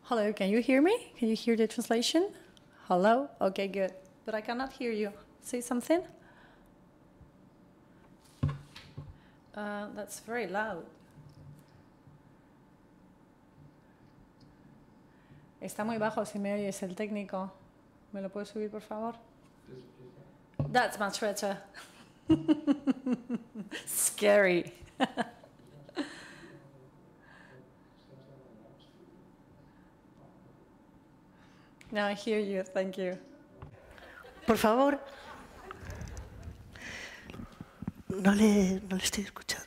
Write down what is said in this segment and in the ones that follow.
Hello, can you hear me? Can you hear the translation? Hello? Okay, good. But I cannot hear you. Say something? That's very loud. Está muy bajo, si me oyes, el técnico. ¿Me lo puedes subir, por favor? That's much better. Scary. Now I hear you. Thank you. Por favor. No le estoy escuchando.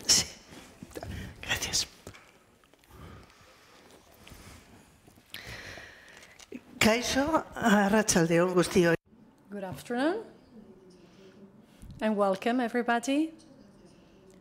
Sí. Gracias. Kaixo, arratsaldeon guztioi. Good afternoon. And welcome, everybody.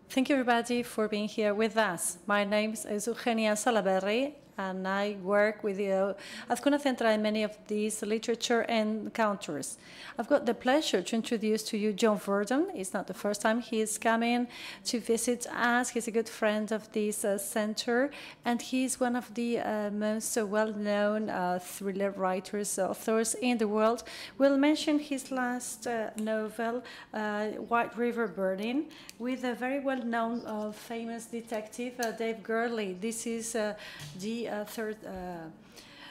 Thank you, everybody, for being here with us. My name is Eugenia Salaverri, and I work with the Azcuna Central in many of these literature encounters. I've got the pleasure to introduce to you John Verdon. It's not the first time he is coming to visit us. He's a good friend of this center, and he's one of the most well-known thriller writers, authors in the world. We'll mention his last novel, White River Burning, with a very well-known famous detective, Dave Gurley. This is the third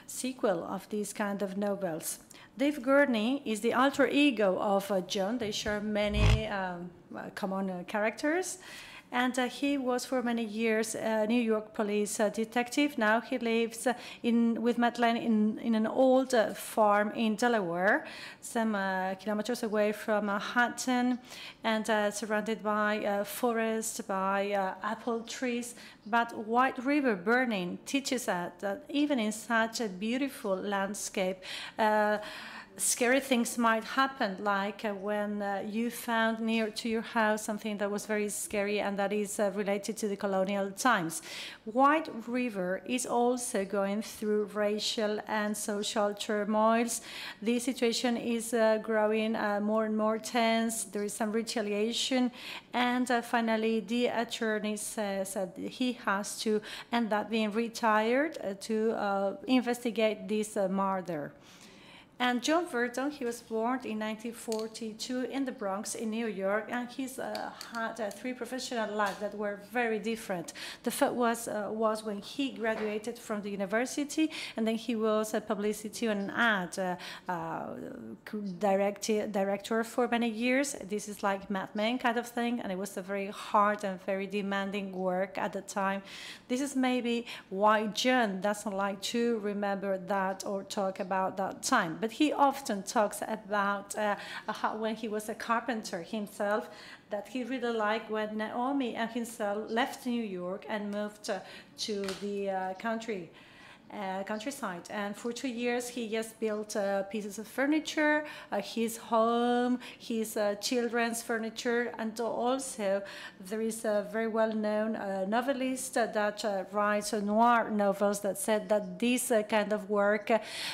sequel of these kind of novels. Dave Gurney is the alter ego of John. They share many common characters. And he was for many years a New York police detective. Now he lives with Madeleine in an old farm in Delaware, some kilometers away from Manhattan, and surrounded by forests, by apple trees. But White River Burning teaches us that even in such a beautiful landscape, scary things might happen, like when you found near to your house something that was very scary and that is related to the colonial times. White River is also going through racial and social turmoils. The situation is growing more and more tense. There is some retaliation. And finally, the attorney says that he has to end up being retired to investigate this murder. And John Verdon, he was born in 1942 in the Bronx in New York, and he's had three professional lives that were very different. The first was when he graduated from the university, and then he was a publicity and ad director for many years. This is like Mad Men kind of thing, and it was a very hard and very demanding work at the time. This is maybe why John doesn't like to remember that or talk about that time. But he often talks about how when he was a carpenter himself, that he really liked when Naomi and himself left New York and moved to the countryside. And for 2 years, he just built pieces of furniture, his home, his children's furniture, and also there is a very well-known novelist that writes noir novels that said that this kind of work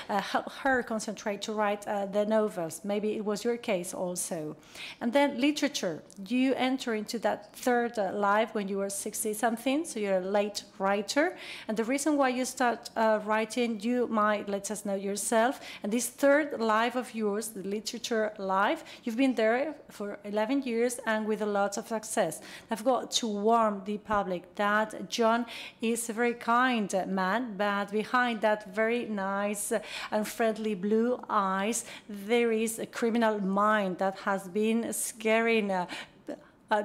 helped her concentrate to write the novels. Maybe it was your case also. And then literature. You enter into that third life when you were 60-something, so you're a late writer. And the reason why you start writing, you might let us know yourself. And this third life of yours, the literature life, you've been there for 11 years and with a lot of success. I've got to warn the public that John is a very kind man, but behind that very nice and friendly blue eyes, there is a criminal mind that has been scaring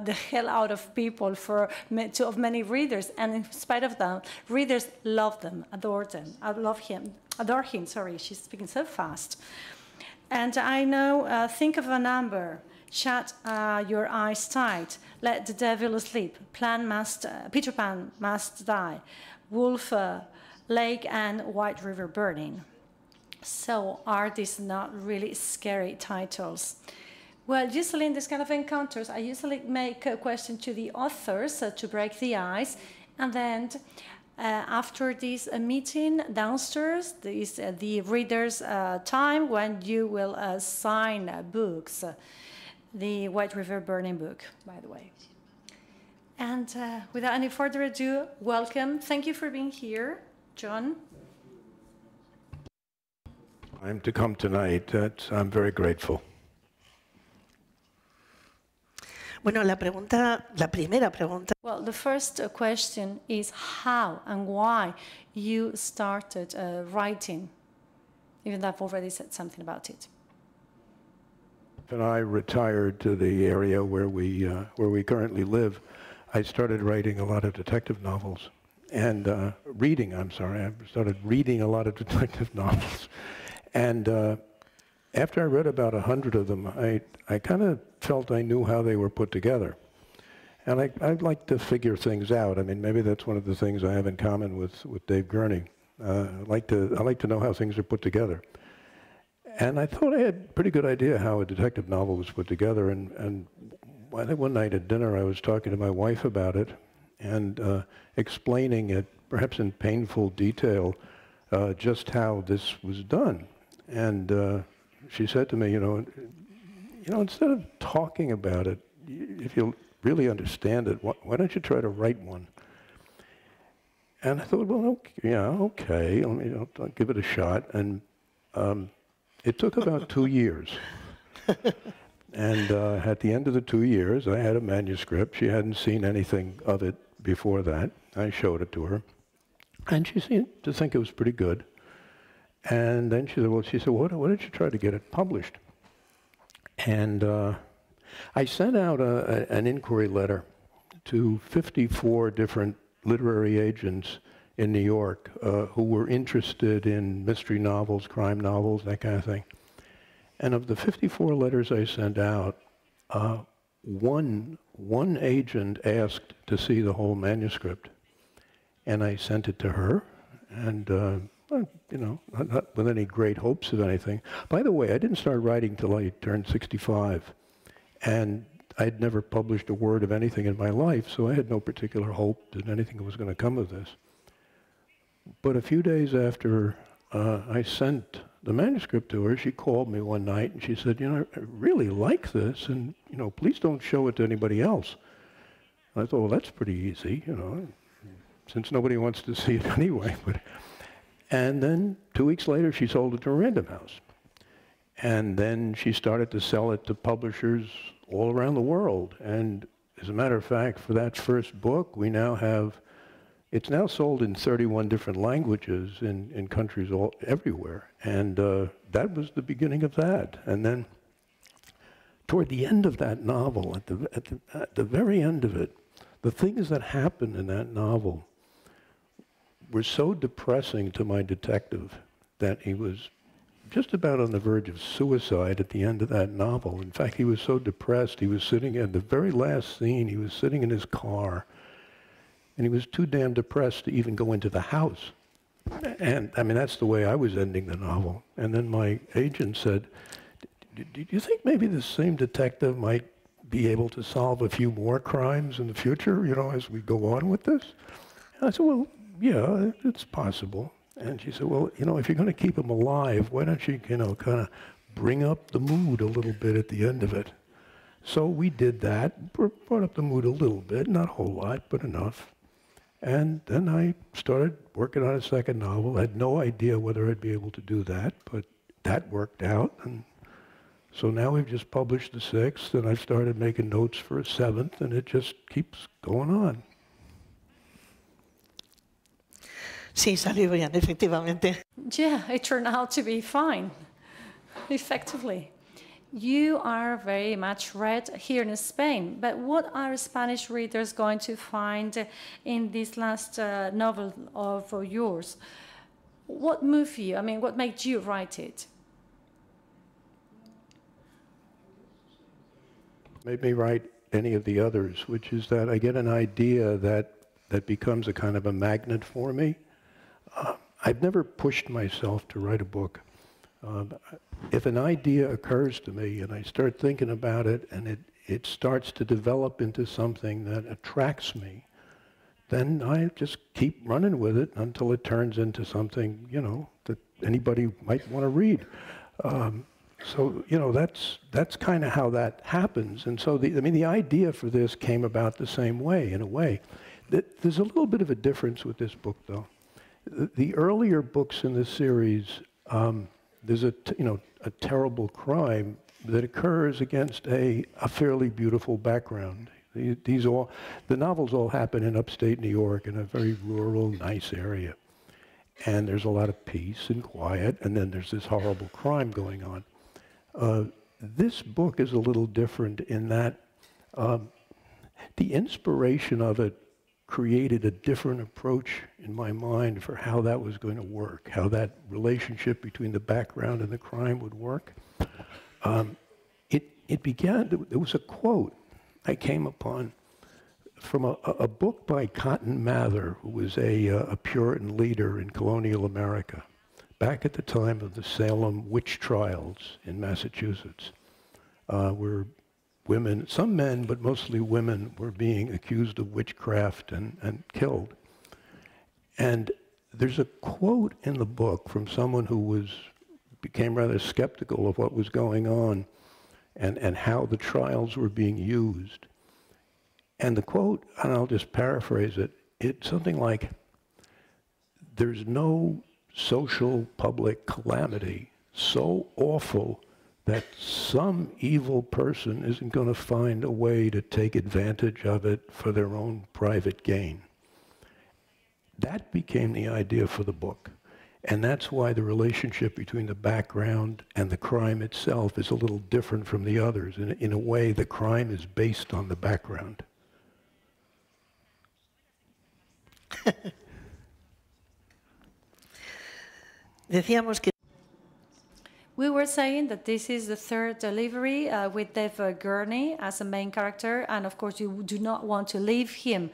the hell out of people of many readers, and in spite of that, readers love them, adore him. Sorry, she's speaking so fast. And I know, think of a number. Shut your eyes tight. Let the devil sleep. Peter Pan must die. Wolf Lake and White River Burning. So are these not really scary titles? Well, usually in this kind of encounters, I usually make a question to the authors to break the ice, and then After this meeting downstairs, there is the reader's time when you will sign books, the White River Burning book, by the way. And without any further ado, welcome. Thank you for being here, John. I'm to come tonight. I'm very grateful. Bueno, la primera pregunta. Well, the first question is how and why you started writing, even though I've already said something about it. When I retired to the area where we currently live, I started writing a lot of detective novels and I started reading a lot of detective novels. And after I read about 100 of them, I kind of felt I knew how they were put together. And I'd like to figure things out. I mean, maybe that's one of the things I have in common with Dave Gurley. I like to know how things are put together. And I thought I had a pretty good idea how a detective novel was put together. And I think one night at dinner, I was talking to my wife about it and explaining it, perhaps in painful detail, just how this was done. And she said to me, you know, instead of talking about it, if you really understand it, why don't you try to write one? And I thought, well, okay, I'll give it a shot. And it took about 2 years. And at the end of the 2 years, I had a manuscript. She hadn't seen anything of it before that. I showed it to her. And she seemed to think it was pretty good. And then she said, why don't you try to get it published? And I sent out an inquiry letter to 54 different literary agents in New York who were interested in mystery novels, crime novels, that kind of thing. And of the 54 letters I sent out, one agent asked to see the whole manuscript. And I sent it to her, and not with any great hopes of anything. By the way, I didn't start writing till I turned 65. And I'd never published a word of anything in my life, so I had no particular hope that anything was going to come of this. But a few days after I sent the manuscript to her, she called me one night and she said, I really like this, and please don't show it to anybody else. And I thought, well, that's pretty easy, since nobody wants to see it anyway. And then 2 weeks later, she sold it to Random House. And then she started to sell it to publishers all around the world. And as a matter of fact, for that first book, it's now sold in 31 different languages in countries everywhere. And that was the beginning of that. And then toward the end of that novel, at the very end of it, the things that happened in that novel were so depressing to my detective that he was just about on the verge of suicide at the end of that novel. In fact, he was so depressed, he was sitting at the very last scene, he was sitting in his car, and he was too damn depressed to even go into the house. And I mean, that's the way I was ending the novel. And then my agent said, do you think maybe the same detective might be able to solve a few more crimes in the future, as we go on with this? And I said, well, yeah, it's possible. And she said, well, if you're going to keep him alive, why don't you, kind of bring up the mood a little bit at the end of it? So we did that, brought up the mood a little bit, not a whole lot, but enough. And then I started working on a second novel. I had no idea whether I'd be able to do that, but that worked out. And so now we've just published the 6th, and I've started making notes for a 7th, and it just keeps going on. Sí, salió bien, efectivamente. Yeah, it turned out to be fine, effectively. You are very much read here in Spain, but what are Spanish readers going to find in this last novel of yours? What moved you? I mean, what made you write it? Made me write any of the others, which is that I get an idea that becomes a kind of a magnet for me. I've never pushed myself to write a book. If an idea occurs to me and I start thinking about it and it starts to develop into something that attracts me, then I just keep running with it until it turns into something, you know, that anybody might want to read. So, you know, that's kind of how that happens. And so, the idea for this came about the same way, in a way. There's a little bit of a difference with this book, though. The earlier books in the series, there's a terrible crime that occurs against a fairly beautiful background. The novels all happen in upstate New York in a very rural, nice area. And there's a lot of peace and quiet, and then there's this horrible crime going on. This book is a little different in that the inspiration of it created a different approach in my mind for how that was going to work, how that relationship between the background and the crime would work. It began, there was a quote I came upon from a book by Cotton Mather, who was a Puritan leader in colonial America, back at the time of the Salem witch trials in Massachusetts, where women, some men, but mostly women, were being accused of witchcraft and killed. And there's a quote in the book from someone who became rather skeptical of what was going on and how the trials were being used. And the quote, and I'll just paraphrase it, it's something like, "There's no social public calamity so awful that some evil person isn't going to find a way to take advantage of it for their own private gain." That became the idea for the book. And that's why the relationship between the background and the crime itself is a little different from the others. In a way, the crime is based on the background. Decíamos que We were saying that this is the third delivery with Dave Gurley as a main character, and of course you do not want to leave him.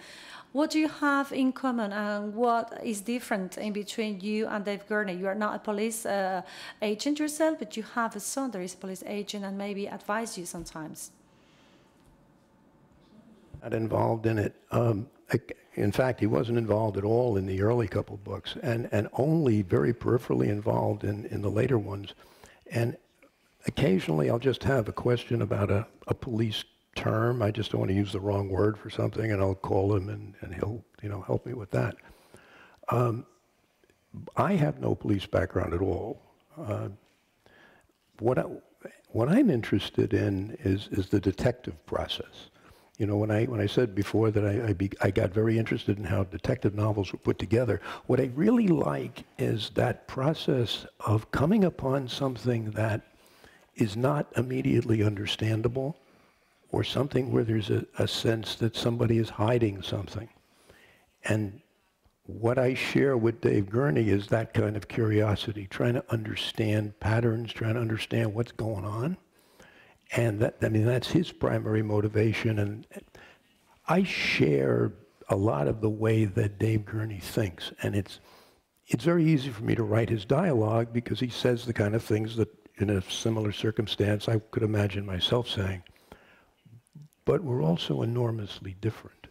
What do you have in common, and what is different in between you and Dave Gurley? You are not a police agent yourself, but you have a son that is a police agent and maybe advise you sometimes. Not involved in it. In fact, he wasn't involved at all in the early couple books, and only very peripherally involved in the later ones. And occasionally I'll just have a question about a police term. I just don't want to use the wrong word for something, and I'll call him, and he'll help me with that. I have no police background at all. What I'm interested in is the detective process. You know, when I said before that I got very interested in how detective novels were put together, what I really like is that process of coming upon something that is not immediately understandable, or something where there's a sense that somebody is hiding something. And what I share with Dave Gurney is that kind of curiosity, trying to understand patterns, trying to understand what's going on. And that's his primary motivation. And I share a lot of the way that Dave Gurney thinks. And it's very easy for me to write his dialogue because he says the kind of things that in a similar circumstance I could imagine myself saying. But we're also enormously different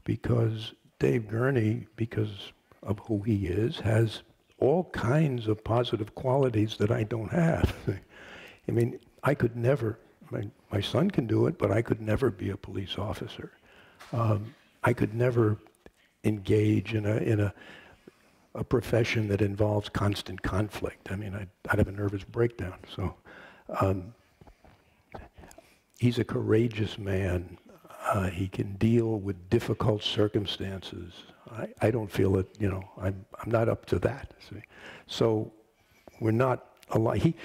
because Dave Gurney, because of who he is, has all kinds of positive qualities that I don't have. I mean, I could never, my son can do it, but I could never be a police officer. I could never engage in a profession that involves constant conflict. I mean, I'd have a nervous breakdown. So he's a courageous man. He can deal with difficult circumstances. I don't feel it, you know, I'm not up to that. See? So we're not alike.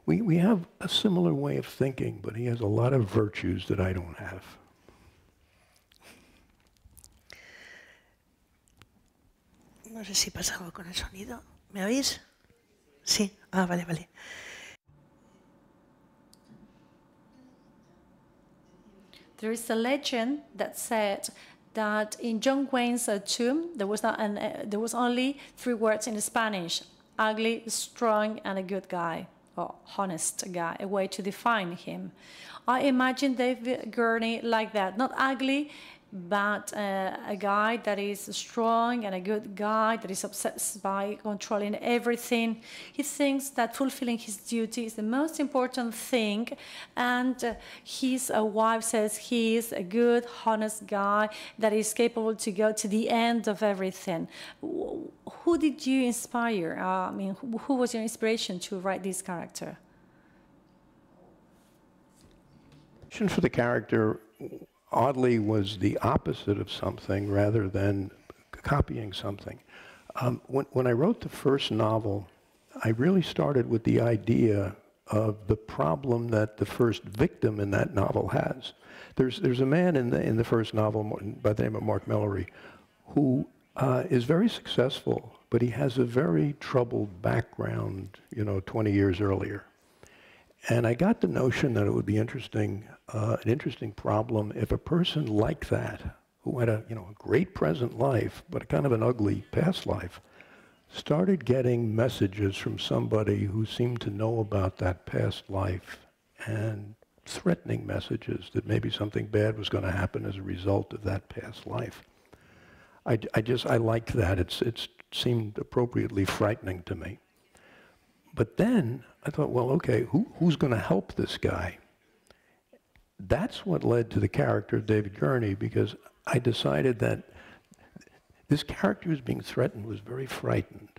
We have a similar way of thinking, but he has a lot of virtues that I don't have. no sé si pasa algo con el sonido. ¿Me oís? Sí. Ah, vale, vale. There is a legend that said that in John Wayne's tomb there was only 3 words in Spanish: ugly, strong, and a good guy, or honest guy, a way to define him. I imagine Dave Gurney like that, not ugly but a guy that is strong and a good guy that is obsessed by controlling everything. He thinks that fulfilling his duty is the most important thing, and his wife says he is a good, honest guy that is capable to go to the end of everything. Who did you inspire? I mean, who was your inspiration to write this character? For the character, oddly, was the opposite of something rather than copying something. When I wrote the first novel, I really started with the idea of the problem that the first victim in that novel has. There's a man in the first novel by the name of Mark Mellery who is very successful, but he has a very troubled background, 20 years earlier. And I got the notion that it would be interesting, an interesting problem if a person like that, who had a great present life, but kind of an ugly past life, started getting messages from somebody who seemed to know about that past life and threatening messages that maybe something bad was going to happen as a result of that past life. I liked that. It seemed appropriately frightening to me. But then I thought, well, okay, who's going to help this guy? That's what led to the character of David Gurney, because I decided that this character who's being threatened was very frightened.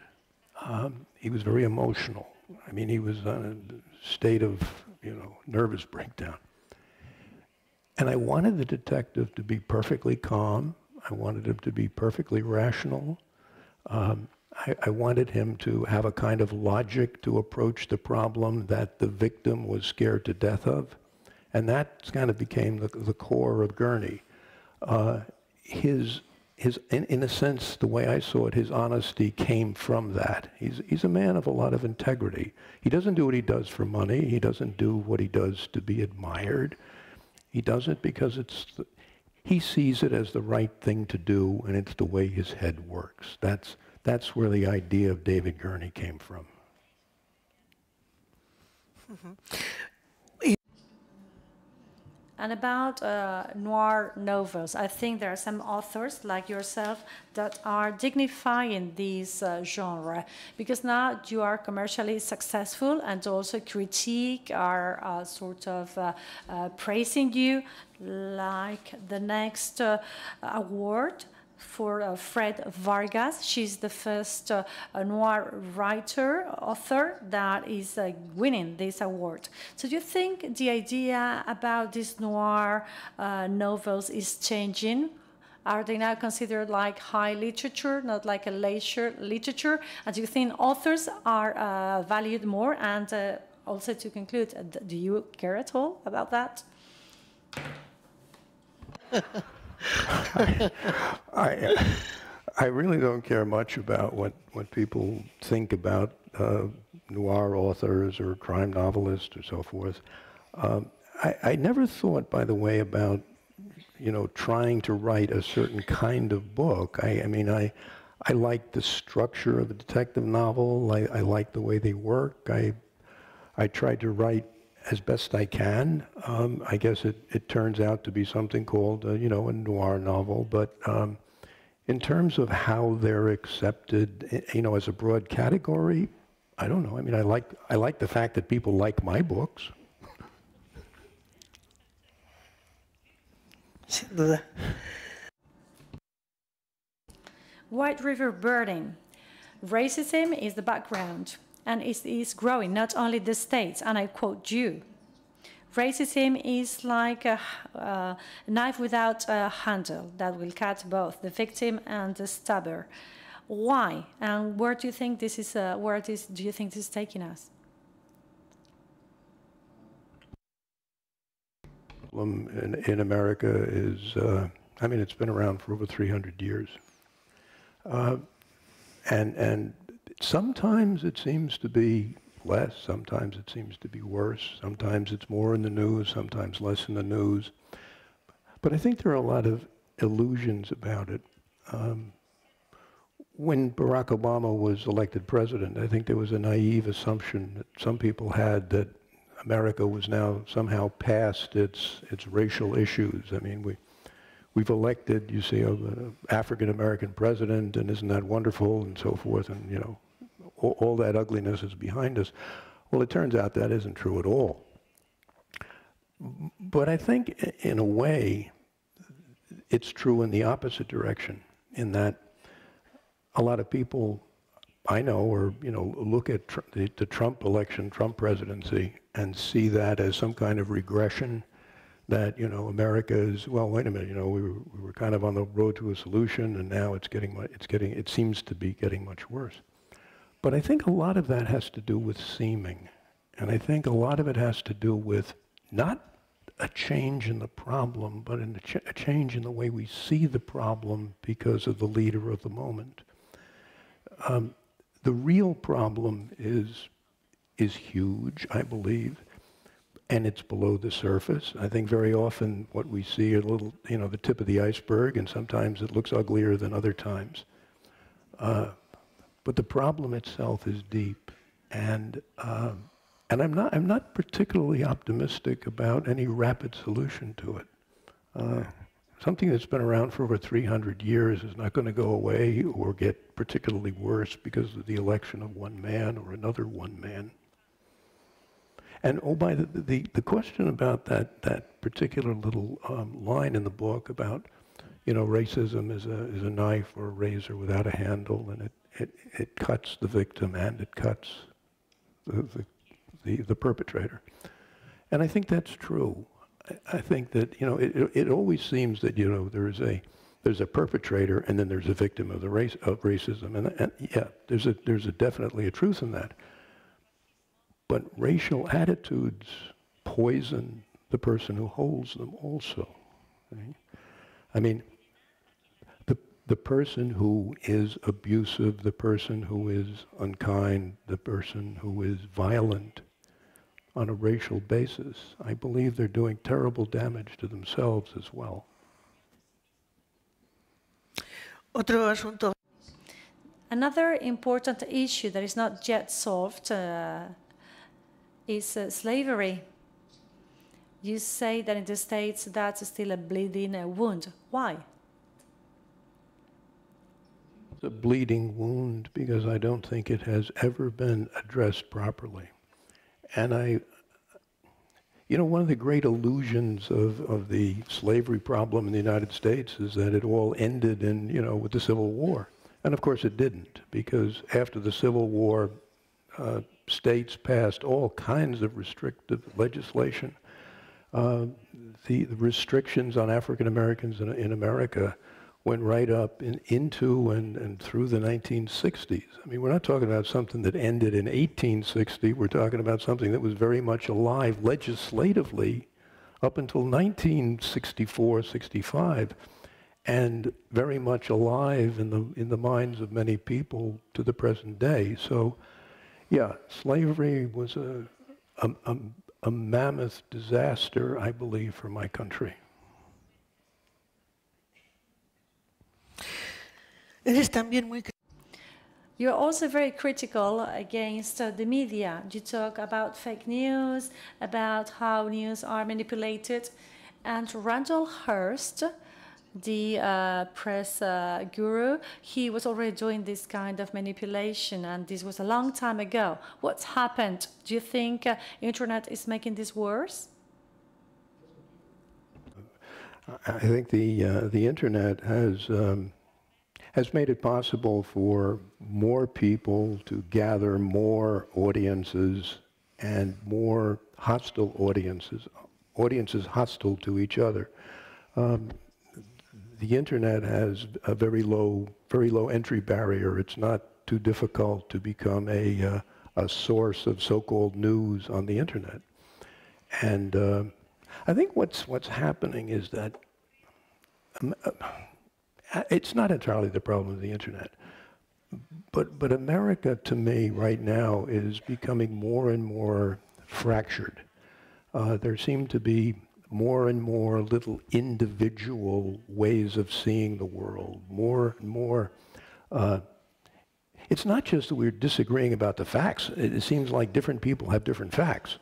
He was very emotional. I mean, he was in a state of, nervous breakdown. And I wanted the detective to be perfectly calm. I wanted him to be perfectly rational. I wanted him to have a kind of logic to approach the problem that the victim was scared to death of. And that kind of became the core of Gurney. In a sense, the way I saw it, his honesty came from that. He's a man of a lot of integrity. He doesn't do what he does for money. He doesn't do what he does to be admired. He does it because he sees it as the right thing to do, and it's the way his head works. That's where the idea of David Gurney came from. Mm-hmm. And about noir novels, I think there are some authors like yourself that are dignifying this genre, because now you are commercially successful and also critique are sort of praising you, like the next award for Fred Vargas. She's the first noir writer, author that is winning this award. So do you think the idea about these noir novels is changing? Are they now considered like high literature, not like a leisure literature? And do you think authors are valued more? And also to conclude, do you care at all about that? I really don't care much about what people think about noir authors or crime novelists or so forth. I never thought, by the way, about trying to write a certain kind of book. I mean, I like the structure of a detective novel. I like the way they work. I try to write as best I can. I guess it turns out to be something called, a noir novel. But in terms of how they're accepted, as a broad category, I don't know. I mean, I like the fact that people like my books. White River burning. Racism is the background, and it is growing, not only the States, and I quote you. Racism is like a knife without a handle that will cut both the victim and the stabber. Why? And where do you think this is? Do you think this is taking us? In America is, I mean, it's been around for over 300 years. And sometimes it seems to be less, sometimes it seems to be worse, sometimes it's more in the news, sometimes less in the news. But I think there are a lot of illusions about it. When Barack Obama was elected president, I think there was a naive assumption that some people had that America was now somehow past its racial issues. I mean, we've elected, you see, an African-American president, and isn't that wonderful, and so forth, and, you know, all that ugliness is behind us. Well, it turns out that isn't true at all. But I think, in a way, it's true in the opposite direction, in that a lot of people I know, or, you know, look at the Trump election, Trump presidency, and see that as some kind of regression, that, you know, America is, well, wait a minute, you know, we were kind of on the road to a solution, and now it seems to be getting much worse. But I think a lot of that has to do with seeming, and I think a lot of it has to do with not a change in the problem, but a change in the way we see the problem because of the leader of the moment. The real problem is huge, I believe, and it's below the surface. I think very often what we see are a little, you know, the tip of the iceberg, and sometimes it looks uglier than other times. But the problem itself is deep, and I'm not particularly optimistic about any rapid solution to it. Something that's been around for over 300 years is not going to go away or get particularly worse because of the election of one man or another one man. And oh, by the question about that particular little line in the book about, you know, racism is a knife or a razor without a handle, and it cuts the victim and it cuts the perpetrator. And I think that's true. I think that, you know, it always seems that, you know, there's a perpetrator and then there's a victim of racism, and yeah, there's definitely a truth in that. But racial attitudes poison the person who holds them also. Right? I mean, the person who is abusive, the person who is unkind, the person who is violent on a racial basis, I believe they're doing terrible damage to themselves as well. Otro asunto. Another important issue that is not yet solved is slavery. You say that in the States that's still a bleeding wound. Why? It's a bleeding wound because I don't think it has ever been addressed properly. And you know, one of the great illusions of the slavery problem in the United States is that it all ended in, you know, with the Civil War. And of course it didn't, because after the Civil War, states passed all kinds of restrictive legislation. The restrictions on African Americans in America went right up into and through the 1960s. I mean, we're not talking about something that ended in 1860. We're talking about something that was very much alive legislatively up until 1964, 65, and very much alive in the minds of many people to the present day. So, yeah, slavery was a mammoth disaster, I believe, for my country. Eres también muy... You're also very critical against the media. You talk about fake news, about how news are manipulated. And Randall Hearst, the press guru, he was already doing this kind of manipulation, and this was a long time ago. What's happened? Do you think internet is making this worse? I think the internet has made it possible for more people to gather more audiences and more hostile audiences hostile to each other. The internet has a very low entry barrier. It's not too difficult to become a source of so-called news on the internet. And I think what's happening is that it's not entirely the problem of the internet, but America, to me, right now, is becoming more and more fractured. There seem to be more and more little individual ways of seeing the world, more and more. It's not just that we're disagreeing about the facts. It seems like different people have different facts.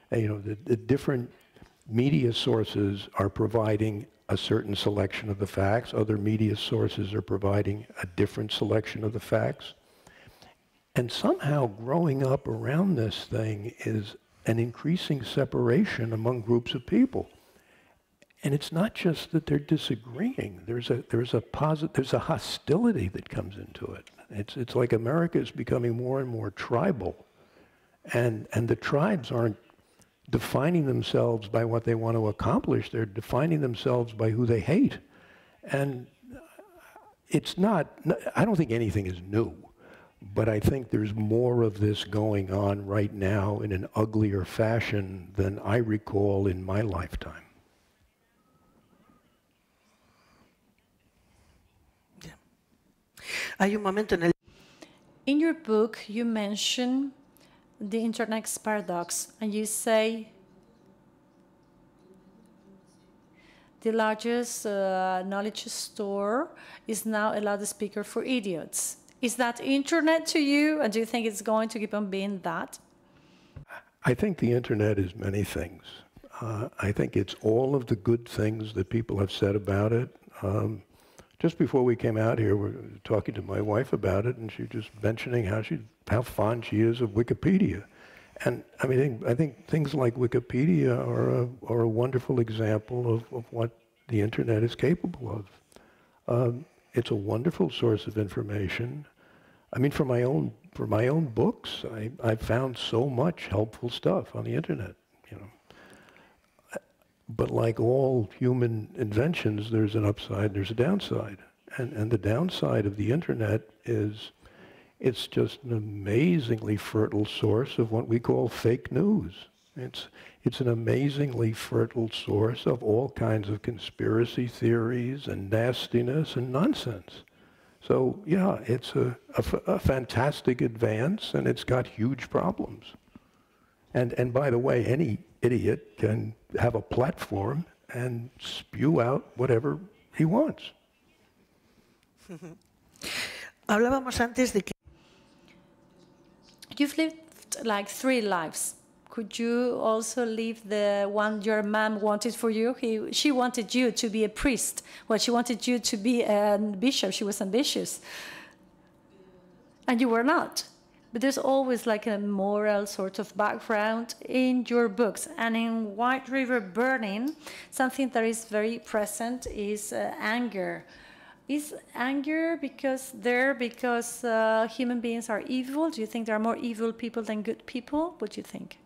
And, you know, the different media sources are providing a certain selection of the facts. Other media sources are providing a different selection of the facts. And somehow growing up around this thing is an increasing separation among groups of people. And it's not just that they're disagreeing. There's a hostility that comes into it. It's like America is becoming more and more tribal. And the tribes aren't defining themselves by what they want to accomplish. They're defining themselves by who they hate. And it's not, I don't think anything is new, but I think there's more of this going on right now in an uglier fashion than I recall in my lifetime. Hay un momento en el... In your book, you mention the internet's paradox, and you say the largest knowledge store is now a loudspeaker for idiots. Is that internet to you, and do you think it's going to keep on being that? I think the internet is many things. I think it's all of the good things that people have said about it. Just before we came out here, we were talking to my wife about it, and she was just mentioning how fond she is of Wikipedia. And I mean, I think things like Wikipedia are a wonderful example of what the internet is capable of. It's a wonderful source of information. I mean, for my own books, I've found so much helpful stuff on the internet, you know. But like all human inventions, there's an upside, there's a downside. And the downside of the internet is it's just an amazingly fertile source of what we call fake news. It's an amazingly fertile source of all kinds of conspiracy theories and nastiness and nonsense. So yeah, it's a fantastic advance, and it's got huge problems. And by the way, any idiot can have a platform and spew out whatever he wants. Hablábamos antes de que... You've lived like 3 lives. Could you also live the one your mom wanted for you? She wanted you to be a priest. Well, she wanted you to be a bishop. She was ambitious. And you were not. But there's always like a moral sort of background in your books. And in White River Burning, something that is very present is anger. Is anger because human beings are evil? Do you think there are more evil people than good people? What do you think?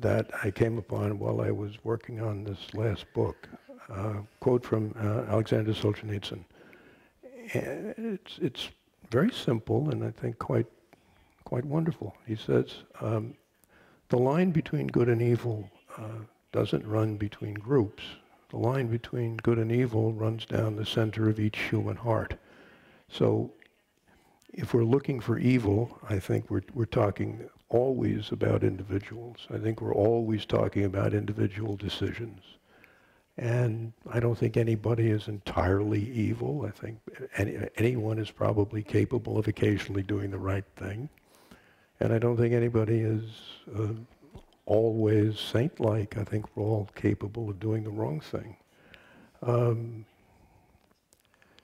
That I came upon while I was working on this last book. Quote from Alexander Solzhenitsyn. It's very simple and I think quite wonderful. He says, the line between good and evil doesn't run between groups. The line between good and evil runs down the center of each human heart. So if we're looking for evil, I think we're talking always about individuals. I think we're always talking about individual decisions. And I don't think anybody is entirely evil. I think anyone is probably capable of occasionally doing the right thing. And I don't think anybody is always saint-like. I think we're all capable of doing the wrong thing.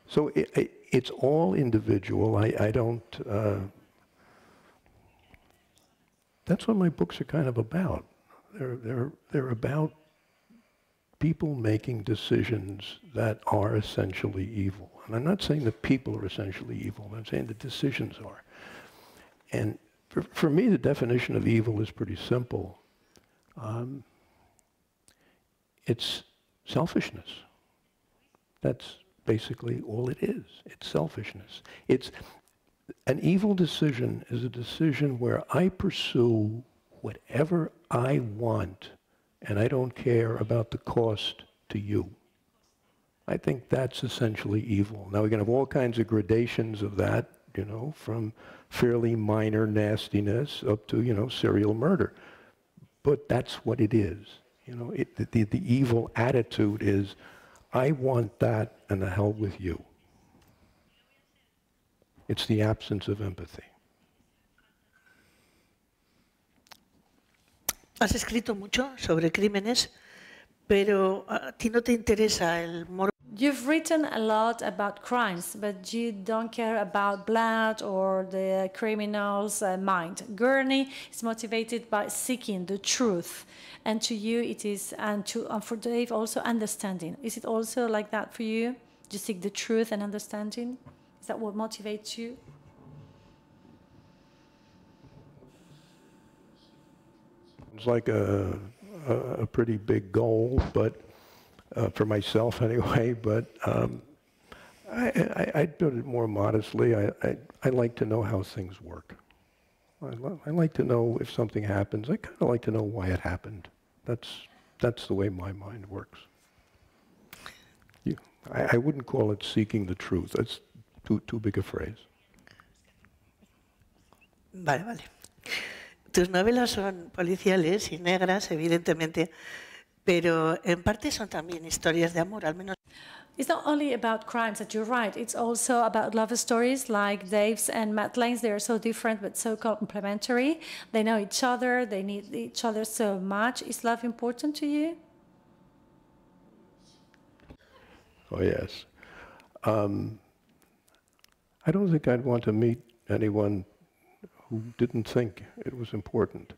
So it's all individual. I don't... that's what my books are kind of about. They're about people making decisions that are essentially evil. And I'm not saying that people are essentially evil. I'm saying the decisions are. And for me, the definition of evil is pretty simple. It's selfishness. That's basically all it is. It's selfishness. An evil decision is a decision where I pursue whatever I want and I don't care about the cost to you. I think that's essentially evil. Now we can have all kinds of gradations of that, you know, from fairly minor nastiness up to, you know, serial murder. But that's what it is. You know, the evil attitude is, I want that and the hell with you. It's the absence of empathy. has escrito mucho sobre crímenes, pero a ti no te interesa el morbo. You've written a lot about crimes, but you don't care about blood or the criminal's mind. Gurney is motivated by seeking the truth, and to you it is, and for Dave also understanding. Is it also like that for you? You seek the truth and understanding? Is that what motivates you? It's like a pretty big goal, but for myself anyway, but I put it more modestly. I like to know how things work. I like to know if something happens. I kind of like to know why it happened. That's the way my mind works. I wouldn't call it seeking the truth. That's too big a phrase. Vale, vale. Tus novelas son policiales y negras, evidentemente, pero en parte son también historias de amor, al menos. It's not only about crimes that you write, it's also about love stories like Dave's and Madeleine's. They are so different but so complementary. They know each other, they need each other so much. Is love important to you? Oh, yes. I don't think I'd want to meet anyone who didn't think it was important.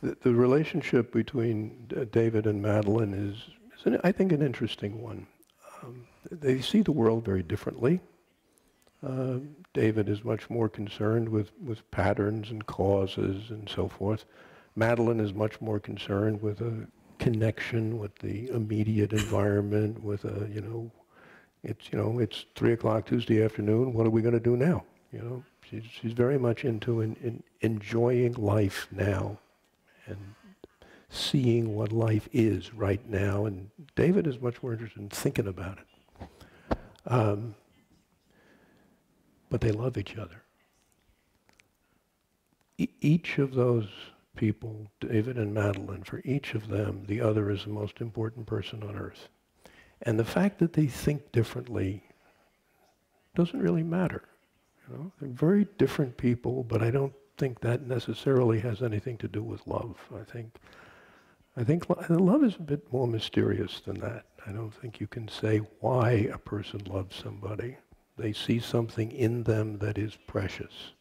The relationship between David and Madeleine is I think, an interesting one. They see the world very differently. David is much more concerned with patterns and causes and so forth. Madeleine is much more concerned with a connection with the immediate environment, with a, it's 3 o'clock Tuesday afternoon, what are we going to do now? She's very much into enjoying life now and seeing what life is right now, and David is much more interested in thinking about it. But they love each other. Each of those people, David and Madeleine, for each of them, the other is the most important person on earth. And the fact that they think differently doesn't really matter. They're very different people, but I don't think that necessarily has anything to do with love. I think love is a bit more mysterious than that. I don't think you can say why a person loves somebody. They see something in them that is precious.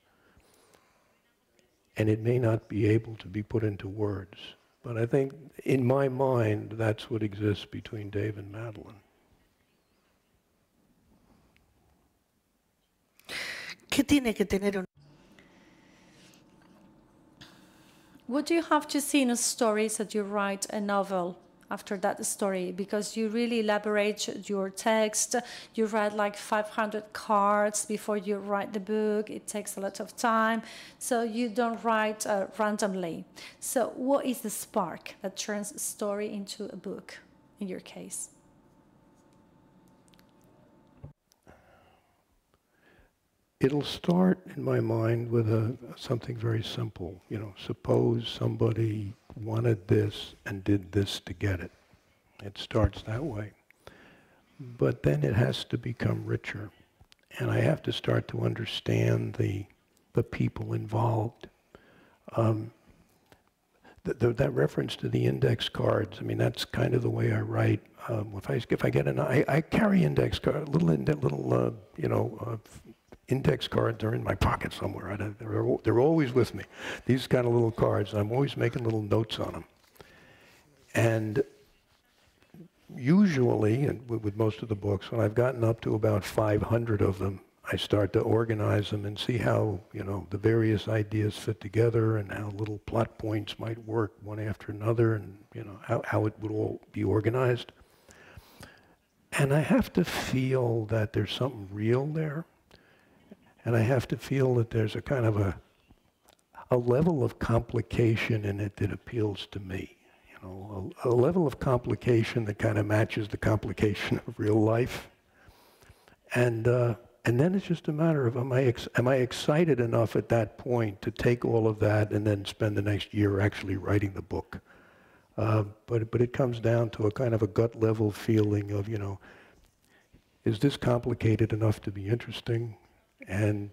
And it may not be able to be put into words. But I think, in my mind, that's what exists between Dave and Madeleine. ¿Qué tiene que tener un... What do you have to see in a story that you write a novel after that story? Because you really elaborate your text. You write like 500 cards before you write the book. It takes a lot of time. So you don't write randomly. So what is the spark that turns a story into a book, in your case? It'll start in my mind with something very simple. Suppose somebody wanted this and did this to get it. It starts that way. But then it has to become richer. And I have to start to understand the people involved. That reference to the index cards, that's kind of the way I write. If I get I carry index cards, index cards are in my pocket somewhere. They're always with me. These kind of little cards, I'm always making little notes on them. And usually, and with most of the books, when I've gotten up to about 500 of them, I start to organize them and see how, the various ideas fit together and how little plot points might work one after another and, how it would all be organized. And I have to feel that there's something real there. And I have to feel that there's a kind of a level of complication in it that appeals to me. A level of complication that kind of matches the complication of real life. And then it's just a matter of, am I excited enough at that point to take all of that and then spend the next year actually writing the book? But it comes down to a kind of a gut level feeling of, is this complicated enough to be interesting? And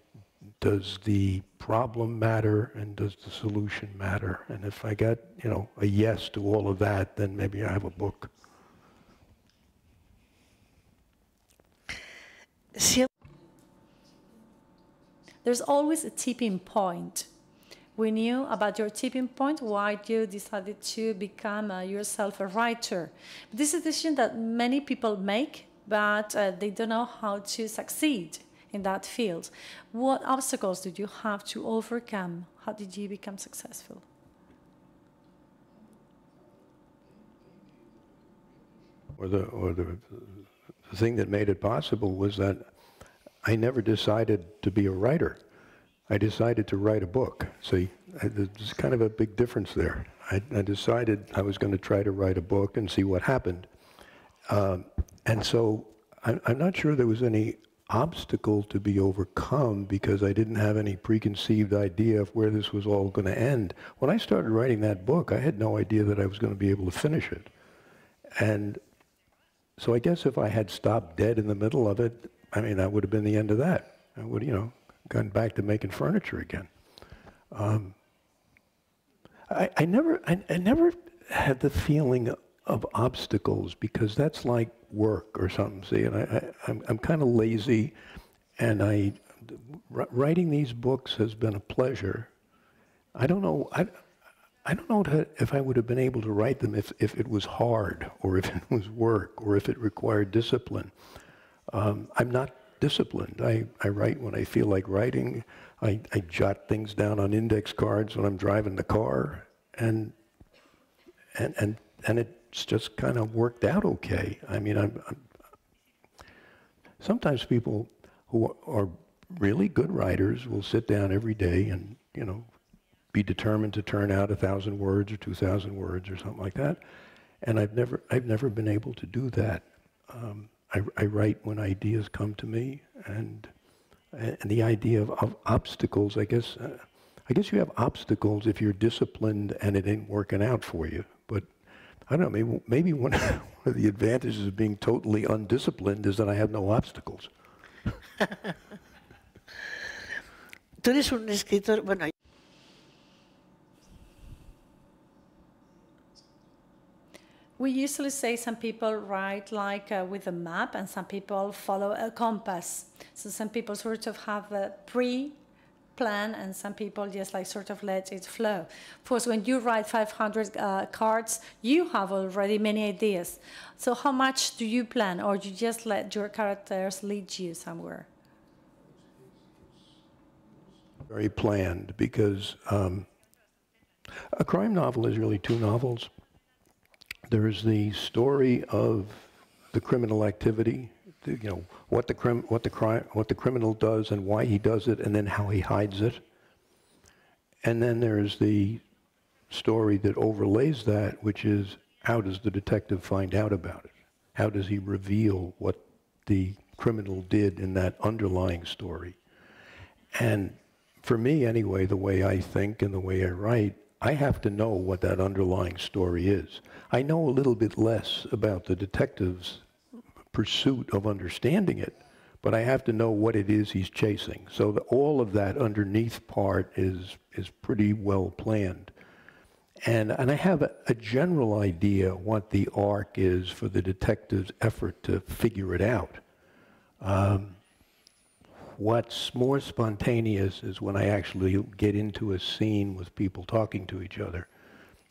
does the problem matter and does the solution matter? And if I got, a yes to all of that, then maybe I have a book. There's always a tipping point. We knew about your tipping point, why you decided to become yourself a writer. This is a decision that many people make, but they don't know how to succeed in that field. What obstacles did you have to overcome? How did you become successful? Or the thing that made it possible was that I never decided to be a writer. I decided to write a book. See, there's kind of a big difference there. I decided I was going to try to write a book and see what happened. And so I'm not sure there was any obstacle to be overcome because I didn't have any preconceived idea of where this was all going to end. When I started writing that book, I had no idea that I was going to be able to finish it. And so I guess if I had stopped dead in the middle of it, that would have been the end of that. I would, gone back to making furniture again. I never had the feeling of obstacles because that's like work or something. See, and I'm kind of lazy, and writing these books has been a pleasure. I don't know. I don't know if I would have been able to write them if it was hard or if it was work or if it required discipline. I'm not disciplined. I write when I feel like writing. I jot things down on index cards when I'm driving the car, and it's just kind of worked out okay. Sometimes people who are really good writers will sit down every day and be determined to turn out 1,000 words or 2,000 words or something like that, and I've never been able to do that. I write when ideas come to me, and the idea of obstacles, I guess you have obstacles if you're disciplined and it ain't working out for you. But I don't know, maybe one of the advantages of being totally undisciplined is that I have no obstacles. Tú eres un escritor, bueno. We usually say some people write with a map and some people follow a compass. So some people sort of have a pre-plan and some people just sort of let it flow. Of course, when you write 500 cards, you have already many ideas. So how much do you plan, or do you just let your characters lead you somewhere? Very planned, because a crime novel is really two novels. There is the story of the criminal activity, what the criminal does and why he does it, and then how he hides it. And then there's the story that overlays that, which is how does the detective find out about it? How does he reveal what the criminal did in that underlying story? And for me, anyway, the way I think and the way I write, I have to know what that underlying story is. I know a little bit less about the detective's pursuit of understanding it, but I have to know what it is he's chasing. So all of that underneath part is pretty well planned. And I have a general idea what the arc is for the detective's effort to figure it out. What's more spontaneous is when I actually get into a scene with people talking to each other.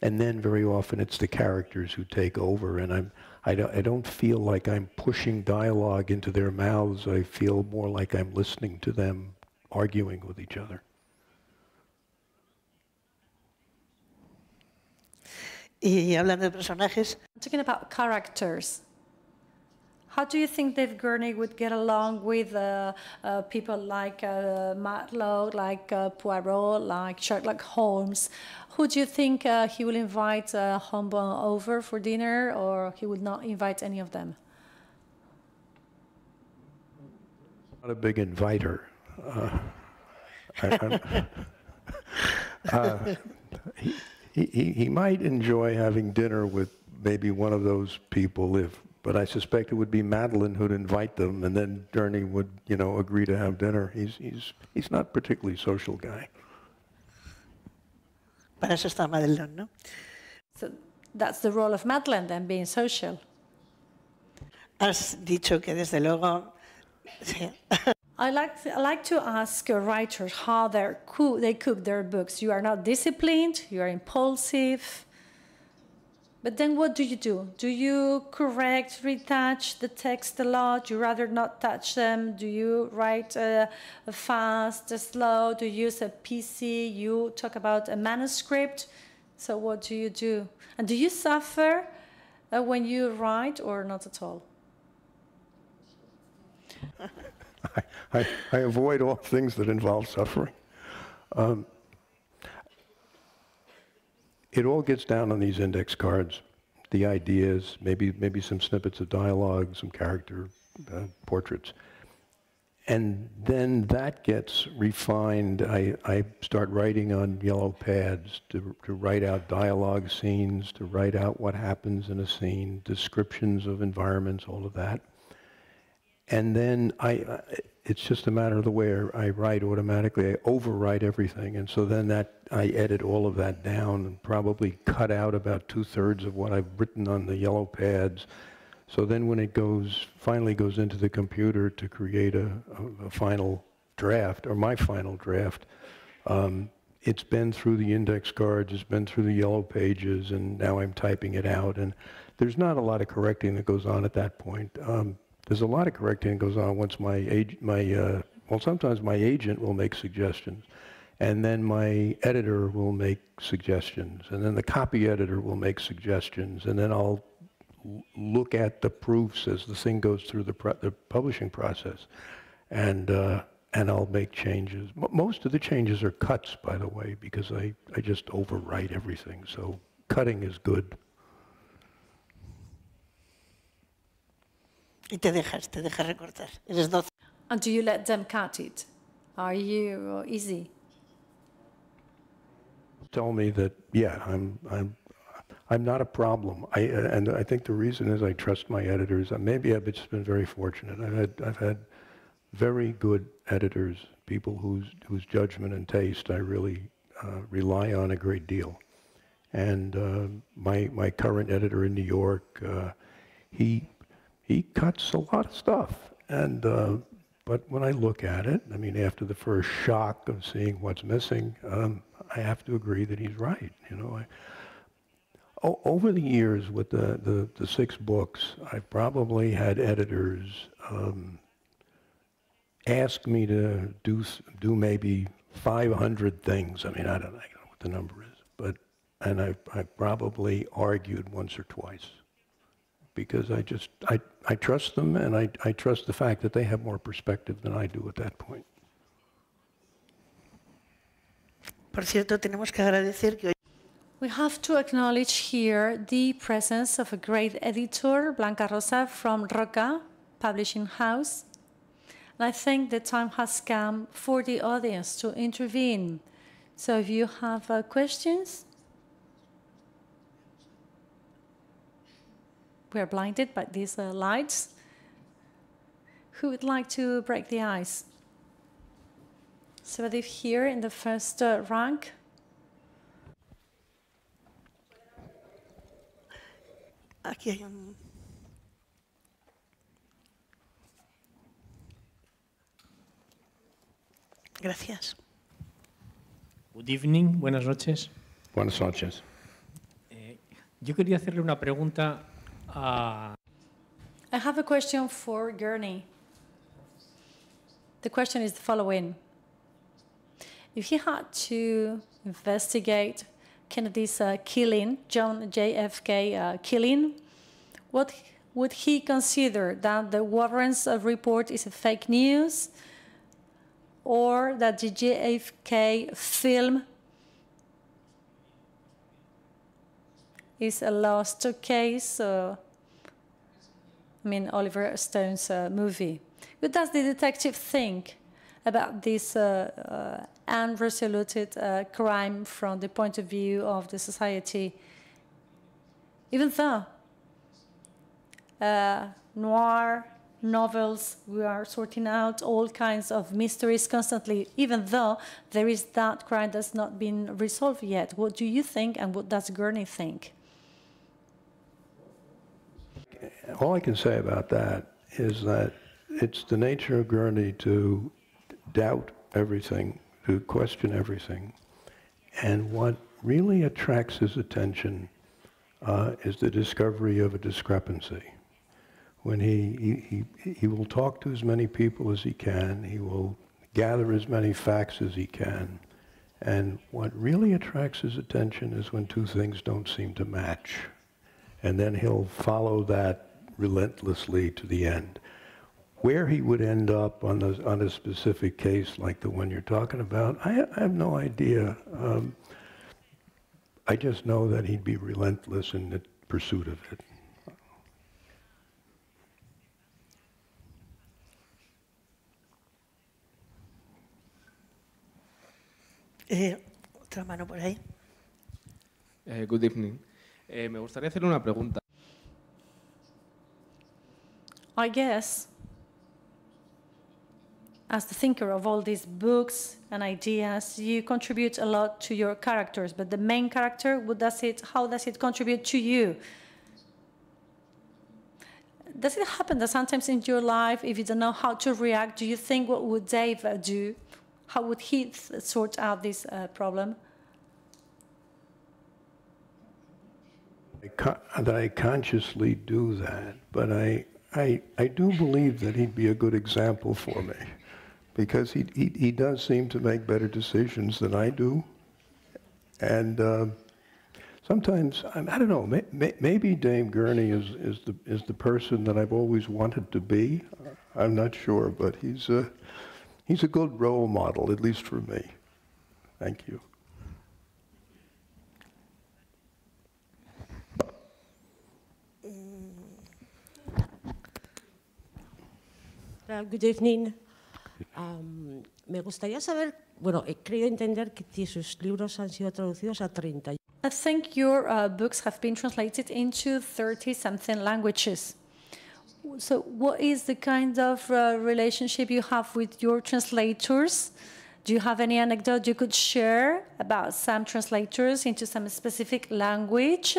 And then very often it's the characters who take over, and I don't feel like I'm pushing dialogue into their mouths. I feel more like I'm listening to them arguing with each other. Y hablando de personajes. Talking about characters, how do you think Dave Gurley would get along with people like Matlock, like Poirot, like Sherlock Holmes? Who do you think he will invite home over for dinner, or he would not invite any of them? Not a big inviter. He might enjoy having dinner with maybe one of those people if But I suspect it would be Madeline who'd invite them, and then Gurney would, you know, agree to have dinner. He's not a particularly social guy. Para eso está Madeline, ¿no? So that's the role of Madeleine then, being social. Has dicho que desde luego... Sí. I like to ask writers how they cook their books. You are not disciplined, you are impulsive. But then what do? Do you correct, retouch the text a lot? Do you rather not touch them? Do you write fast, slow? Do you use a PC? You talk about a manuscript. So what do you do? And do you suffer when you write or not at all? I avoid all things that involve suffering. It all gets down on these index cards, the ideas, maybe some snippets of dialogue, some character portraits. And then that gets refined. I start writing on yellow pads to write out dialogue scenes, to write out what happens in a scene, descriptions of environments, all of that. And then it's just a matter of the way I write automatically. I overwrite everything, and so then I edit all of that down and probably cut out about 2/3 of what I've written on the yellow pads. So then when it finally goes into the computer to create a final draft, or my final draft, it's been through the index cards, it's been through the yellow pages, and now I'm typing it out. And there's not a lot of correcting that goes on at that point. There's a lot of correcting that goes on once sometimes my agent will make suggestions, and then my editor will make suggestions, and then the copy editor will make suggestions, and then I'll look at the proofs as the thing goes through the publishing process, and I'll make changes. Most of the changes are cuts, by the way, because I just overwrite everything, so cutting is good. Y te dejas recortar. Eres 12. And do you let them cut it? Are you easy? Tell me that, yeah, I'm not a problem. And I think the reason is I trust my editors. Maybe I've just been very fortunate. I've had very good editors, people whose judgment and taste I really rely on a great deal. And my current editor in New York, he cuts a lot of stuff, and but when I look at it, I mean, after the first shock of seeing what's missing, I have to agree that he's right. You know, over the years with the 6 books, I've probably had editors ask me to do maybe 500 things. I mean, I don't know what the number is, and I've probably argued once or twice. Because I trust them, and I trust the fact that they have more perspective than I do at that point. Por cierto, tenemos que agradecer que hoy... We have to acknowledge here the presence of a great editor, Blanca Rosa, from Roca Publishing House. And I think the time has come for the audience to intervene. So if you have questions, we are blinded by these lights. Who would like to break the ice? Somebody here in the first rank. Aquí hay un... Gracias. Good evening, buenas noches. Buenas noches. Yo quería hacerle una pregunta a... I have a question for Gurney. The question is the following. If he had to investigate Kennedy's killing, John JFK killing, what would he consider? That the Warren's report is a fake news, or that the JFK film is a lost case? I mean, Oliver Stone's movie. What does the detective think about this unresoluted crime from the point of view of the society? Even though noir novels. We are sorting out all kinds of mysteries constantly, even though there is that crime that's not been resolved yet. What do you think, and what does Gurney think? All I can say about that is that it's the nature of Gurney to doubt everything, to question everything. And what really attracts his attention is the discovery of a discrepancy. When he will talk to as many people as he can, he will gather as many facts as he can, and what really attracts his attention is when two things don't seem to match. And then he'll follow that relentlessly to the end. Where he would end up on a specific case like the one you're talking about, I have no idea. I just know that he'd be relentless in the pursuit of it. Otra mano por ahí. Good evening. Me gustaría hacerle una pregunta. I guess, as the thinker of all these books and ideas, you contribute a lot to your characters, but the main character, how does it contribute to you? Does it happen that sometimes in your life, if you don't know how to react, do you think, what would Dave do? How would he sort out this problem? That I consciously do that, but I do believe that he'd be a good example for me, because he does seem to make better decisions than I do. And sometimes, I don't know, maybe Dave Gurney is the person that I've always wanted to be. I'm not sure, but he's a good role model, at least for me. Thank you. Good evening. Me gustaría saber, bueno, creo entender que sus libros han sido traducidos a 30. I think your books have been translated into 30-something languages. So what is the kind of relationship you have with your translators? Do you have any anecdote you could share about some translators into some specific language?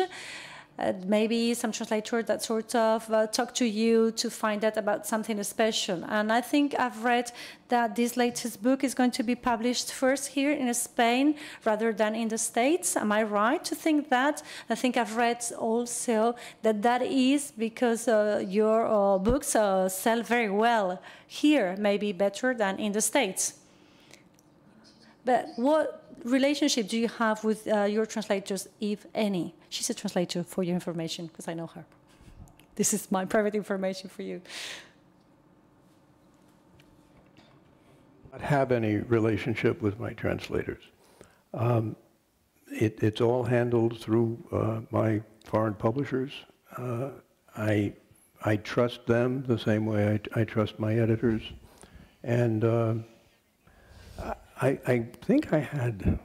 Maybe some translator that sort of talk to you to find out about something special. And I think I've read that this latest book is going to be published first here in Spain rather than in the States. Am I right to think that? I think I've read also that is because your books sell very well here, maybe better than in the States. But what relationship do you have with your translators, if any? She's a translator, for your information, because I know her. This is my private information for you. I don't have any relationship with my translators. It's all handled through my foreign publishers. I trust them the same way I trust my editors. And I think I had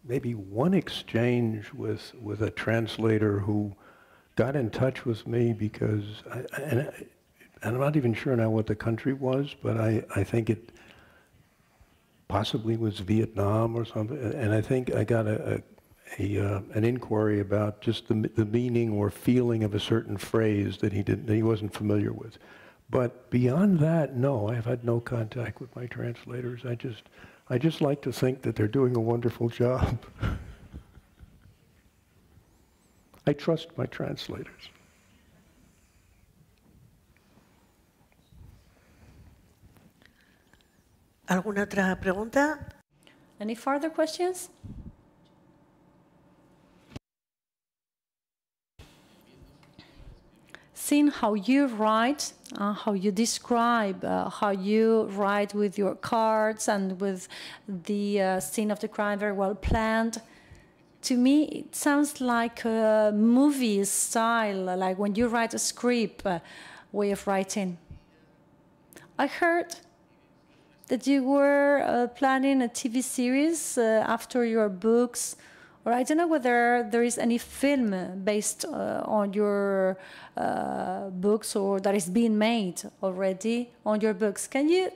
maybe one exchange with a translator who got in touch with me because, and I'm not even sure now what the country was, but I think it possibly was Vietnam or something, and I think I got an inquiry about just the meaning or feeling of a certain phrase that he wasn't familiar with. But beyond that, no, I've had no contact with my translators. I just like to think that they're doing a wonderful job. I trust my translators. ¿Alguna otra pregunta? Any further questions? Seeing how you write, how you describe, how you write with your cards and with the scene of the crime very well planned, to me it sounds like a movie style, like when you write a script way of writing. I heard that you were planning a TV series after your books Or I don't know whether there is any film based on your books or that is being made already on your books. Can you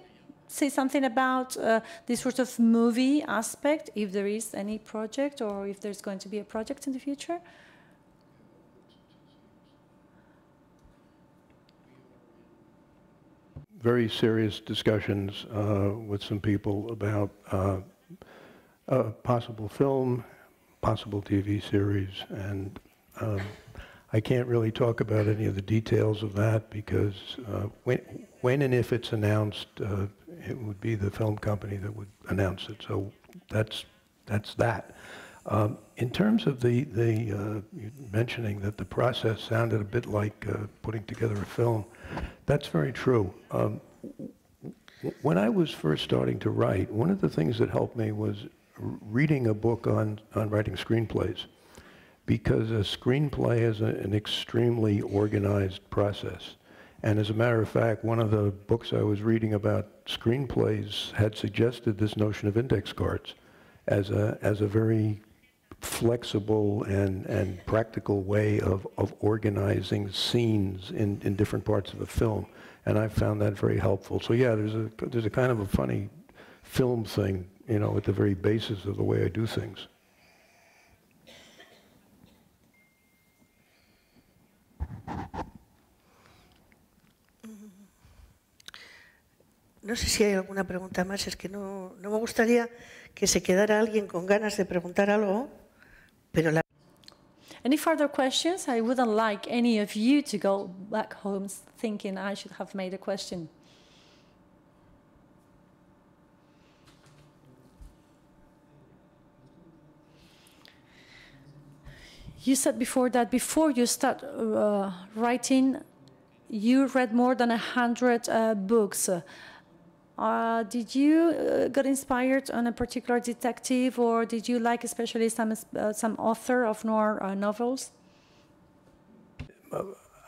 say something about this sort of movie aspect, if there is any project or if there's going to be a project in the future? Very serious discussions with some people about a possible film, possible TV series, and I can't really talk about any of the details of that because when and if it's announced, it would be the film company that would announce it. So that's that. In terms of the mentioning that the process sounded a bit like putting together a film, that's very true. When I was first starting to write, one of the things that helped me was reading a book on writing screenplays, because a screenplay is an extremely organized process. And as a matter of fact, one of the books I was reading about screenplays had suggested this notion of index cards as a very flexible and practical way of organizing scenes in different parts of a film. And I found that very helpful. So yeah, there's a kind of a funny film thing, you know, at the very basis of the way I do things. No sé si hay alguna pregunta más, es que no me gustaría que se quedara alguien con ganas de preguntar algo, pero la... Any further questions? I wouldn't like any of you to go back home thinking I should have made a question. You said before that before you start writing, you read more than 100 books. Did you get inspired on a particular detective, or did you like especially some author of noir novels?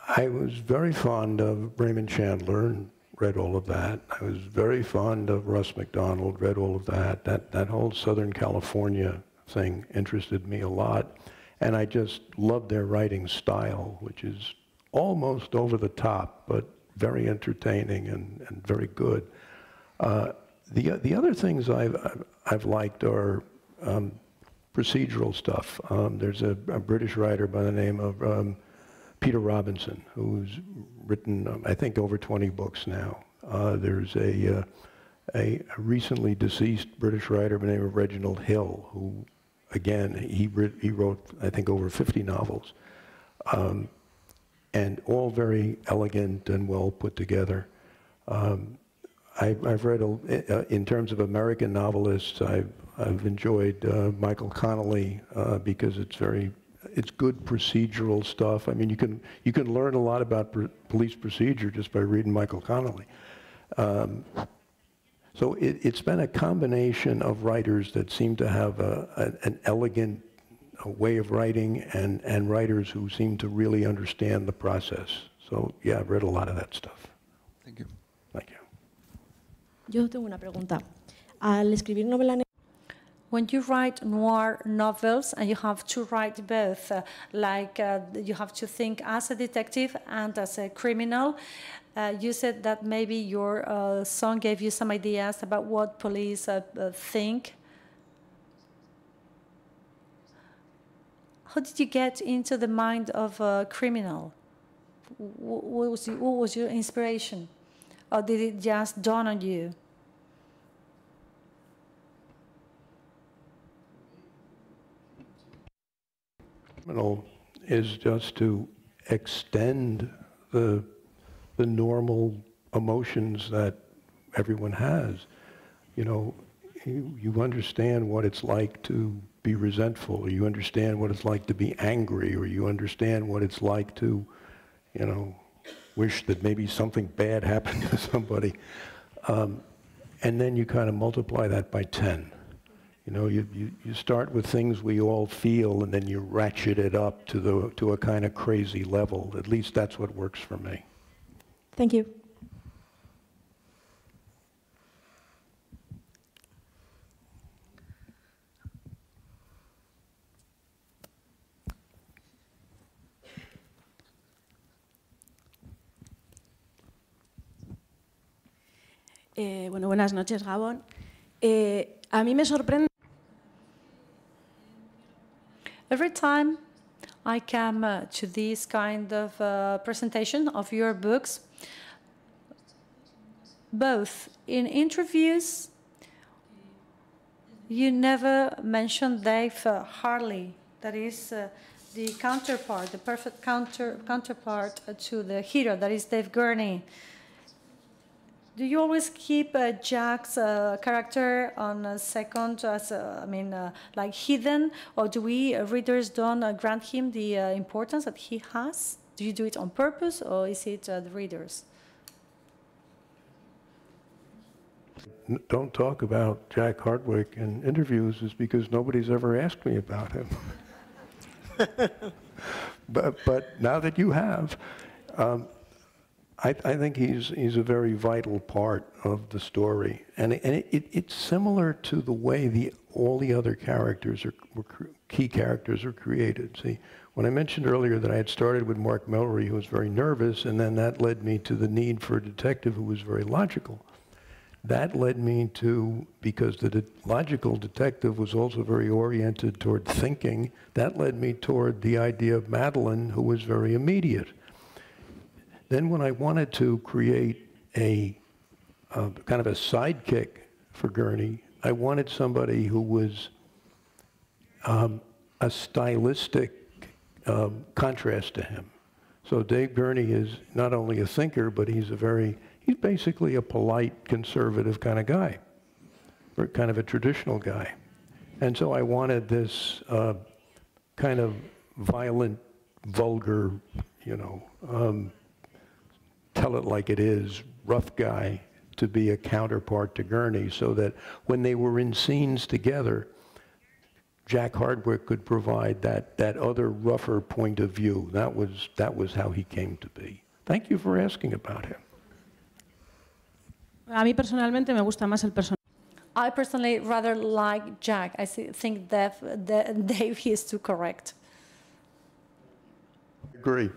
I was very fond of Raymond Chandler and read all of that. I was very fond of Russ McDonald, read all of that. That whole Southern California thing interested me a lot. And I just loved their writing style, which is almost over the top, but very entertaining and very good. The other things I've liked are procedural stuff. There's a British writer by the name of Peter Robinson, who's written, I think, over 20 books now. There's a recently deceased British writer by the name of Reginald Hill, who, again, he wrote, I think, over 50 novels, and all very elegant and well put together. I've read, in terms of American novelists, I've enjoyed Michael Connelly because it's good procedural stuff. I mean, you can learn a lot about police procedure just by reading Michael Connelly. So it's been a combination of writers that seem to have an elegant way of writing and writers who seem to really understand the process. So yeah, I've read a lot of that stuff. Thank you. Thank you. Yo tengo una pregunta. Al escribir novela negra, when you write noir novels and you have to write both, you have to think as a detective and as a criminal, you said that maybe your song gave you some ideas about what police think. How did you get into the mind of a criminal? What was your inspiration? Or did it just dawn on you? Criminal is just to extend the normal emotions that everyone has. You know, you understand what it's like to be resentful, or you understand what it's like to be angry, or you understand what it's like to, you know, wish that maybe something bad happened to somebody. And then you kind of multiply that by 10. You know, you start with things we all feel, and then you ratchet it up to a kind of crazy level. At least that's what works for me. Thank you. Bueno, buenas noches, Gabón. A mí me sorprende. Every time I come to this kind of presentation of your books, both in interviews, you never mentioned Dave Gurley, that is the counterpart, the perfect counterpart to the hero, that is Dave Gurney. Do you always keep Jack's character on a second, as like hidden, or do we readers don't grant him the importance that he has? Do you do it on purpose, or is it the readers? Don't talk about Jack Hardwick in interviews is because nobody's ever asked me about him. but now that you have, I think he's a very vital part of the story, and it's similar to the way all the other characters key characters are created. See, when I mentioned earlier that I had started with Mark Mellery, who was very nervous, and then that led me to the need for a detective who was very logical. That led me to, because the logical detective was also very oriented toward thinking, that led me toward the idea of Madeline, who was very immediate. Then when I wanted to create a kind of a sidekick for Gurney, I wanted somebody who was a stylistic contrast to him. So Dave Gurney is not only a thinker, but he's basically a polite, conservative kind of guy, or kind of a traditional guy. And so I wanted this kind of violent, vulgar, tell it like it is, rough guy to be a counterpart to Gurney, so that when they were in scenes together, Jack Hardwick could provide that other rougher point of view. That was how he came to be. Thank you for asking about him. A mí personalmente me gusta más el personaje. I personally rather like Jack. I think Dave is too correct. Agree.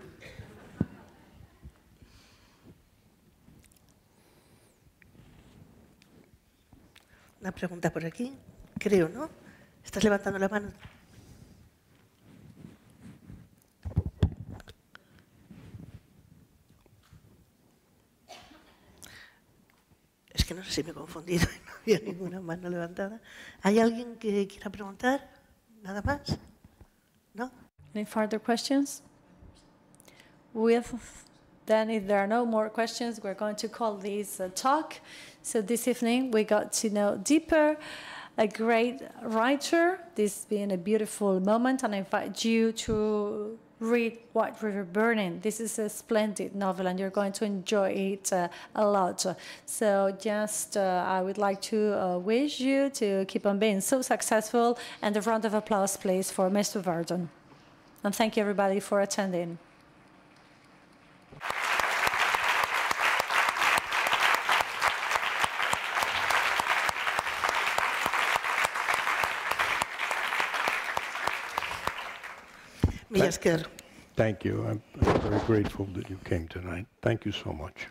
Una pregunta por aquí, creo, ¿no? Estás levantando la mano. Es que no sé si me he confundido, no había ninguna mano levantada. ¿Hay alguien que quiera preguntar? ¿Nada más? ¿No? Any further questions? Then if there are no more questions, we're going to call this a talk. So this evening we got to know deeper a great writer, this being a beautiful moment, and I invite you to read White River Burning. This is a splendid novel and you're going to enjoy it a lot. So just I would like to wish you to keep on being so successful, and a round of applause please for Mr. Verdon. And thank you everybody for attending. Yes, Thank you. I'm very grateful that you came tonight. Thank you so much.